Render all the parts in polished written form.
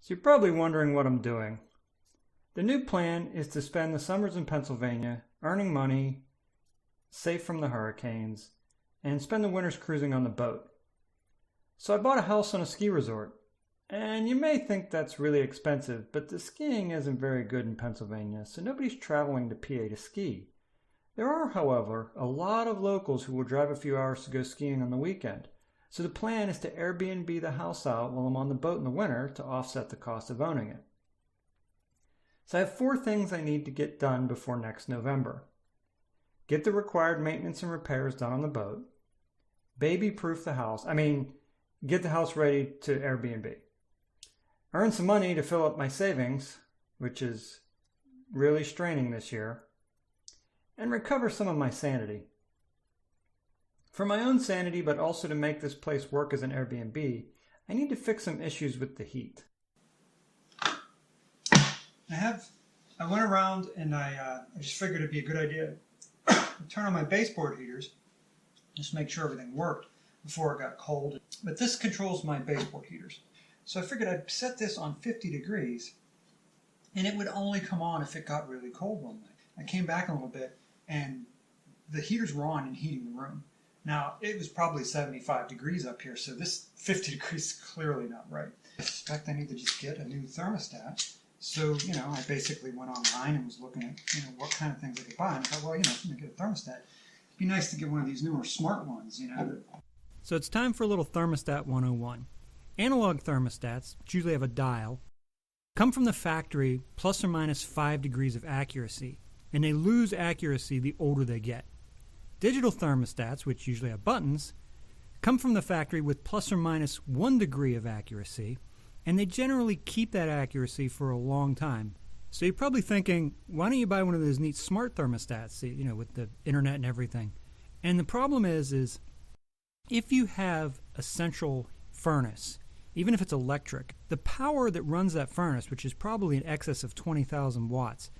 So you're probably wondering what I'm doing. The new plan is to spend the summers in Pennsylvania earning money, safe from the hurricanes, and spend the winters cruising on the boat. So I bought a house on a ski resort. And you may think that's really expensive, but the skiing isn't very good in Pennsylvania, so nobody's traveling to PA to ski. There are, however, a lot of locals who will drive a few hours to go skiing on the weekend. So the plan is to Airbnb the house out while I'm on the boat in the winter to offset the cost of owning it. So I have 4 things I need to get done before next November. Get the required maintenance and repairs done on the boat. Baby-proof the house. Get the house ready to Airbnb. Earn some money to fill up my savings, which is really straining this year. And recover some of my sanity. For my own sanity, but also to make this place work as an Airbnb, I need to fix some issues with the heat. I went around and I just figured it'd be a good idea to turn on my baseboard heaters, just make sure everything worked before it got cold. But this controls my baseboard heaters. So I figured I'd set this on 50 degrees and it would only come on if it got really cold one night. I came back a little bit and the heaters were on and heating the room. Now, it was probably 75 degrees up here, so this 50 degrees is clearly not right. I suspect I need to just get a new thermostat. So, I basically went online and was looking at, what kind of things I could buy. And I thought, well, if I'm going to get a thermostat, it'd be nice to get one of these newer smart ones, So it's time for a little Thermostat 101. Analog thermostats, which usually have a dial, come from the factory plus or minus 5 degrees of accuracy, and they lose accuracy the older they get. Digital thermostats, which usually have buttons, come from the factory with plus or minus 1 degree of accuracy, and they generally keep that accuracy for a long time. So you're probably thinking, why don't you buy one of those neat smart thermostats, with the internet and everything? And the problem is if you have a central furnace, even if it's electric, the power that runs that furnace, which is probably in excess of 20,000 watts,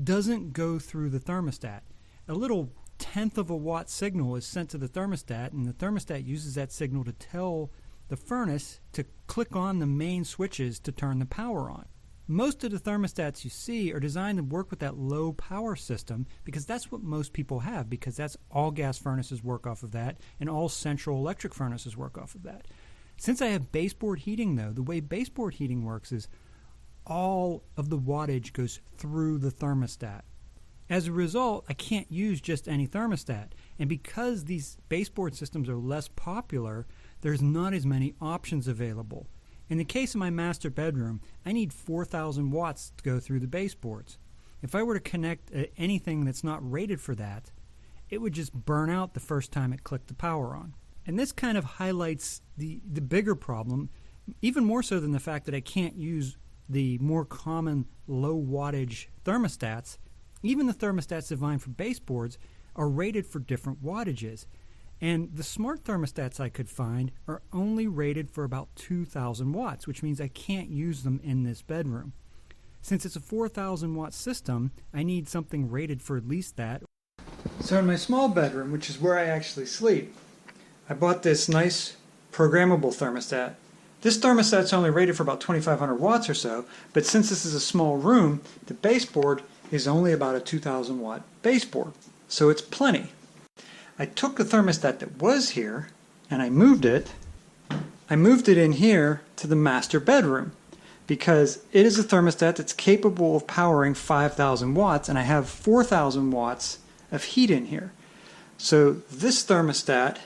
doesn't go through the thermostat. A little tenth of a watt signal is sent to the thermostat, and the thermostat uses that signal to tell the furnace to click on the main switches to turn the power on. Most of the thermostats you see are designed to work with that low power system because that's what most people have, because that's all gas furnaces work off of that and all central electric furnaces work off of that. Since I have baseboard heating, though, the way baseboard heating works is all of the wattage goes through the thermostat. As a result, I can't use just any thermostat. And because these baseboard systems are less popular, there's not as many options available. In the case of my master bedroom, I need 4,000 watts to go through the baseboards. If I were to connect anything that's not rated for that, it would just burn out the first time it clicked the power on. And this kind of highlights the bigger problem, even more so than the fact that I can't use the more common low wattage thermostats. Even the thermostats designed for baseboards are rated for different wattages. And the smart thermostats I could find are only rated for about 2,000 watts, which means I can't use them in this bedroom. Since it's a 4,000 watt system, I need something rated for at least that. So in my small bedroom, which is where I actually sleep, I bought this nice programmable thermostat. This thermostat's only rated for about 2,500 watts or so, but since this is a small room, the baseboard is only about a 2,000 watt baseboard, so it's plenty. I took the thermostat that was here and I moved it in here to the master bedroom because it is a thermostat that's capable of powering 5,000 watts and I have 4,000 watts of heat in here. So this thermostat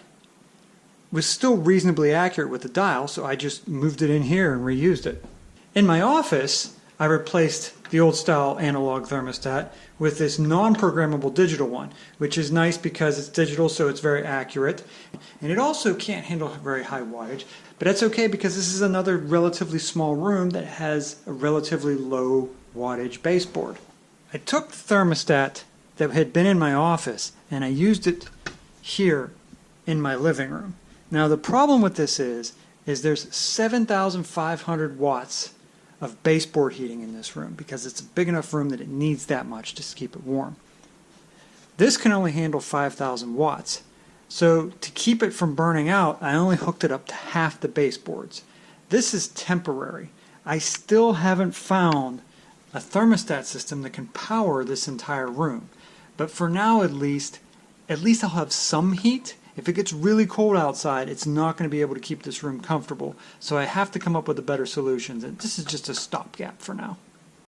was still reasonably accurate with the dial, so I just moved it in here and reused it. In my office, I replaced the old style analog thermostat with this non-programmable digital one, which is nice because it's digital, so it's very accurate. And it also can't handle very high wattage, but that's okay because this is another relatively small room that has a relatively low wattage baseboard. I took the thermostat that had been in my office and I used it here in my living room. Now the problem with this is there's 7,500 watts of baseboard heating in this room because it's a big enough room that it needs that much to keep it warm. This can only handle 5,000 watts. So to keep it from burning out, I only hooked it up to half the baseboards. This is temporary. I still haven't found a thermostat system that can power this entire room. But for now, at least I'll have some heat. If it gets really cold outside, it's not going to be able to keep this room comfortable. So I have to come up with a better solution. And this is just a stopgap for now.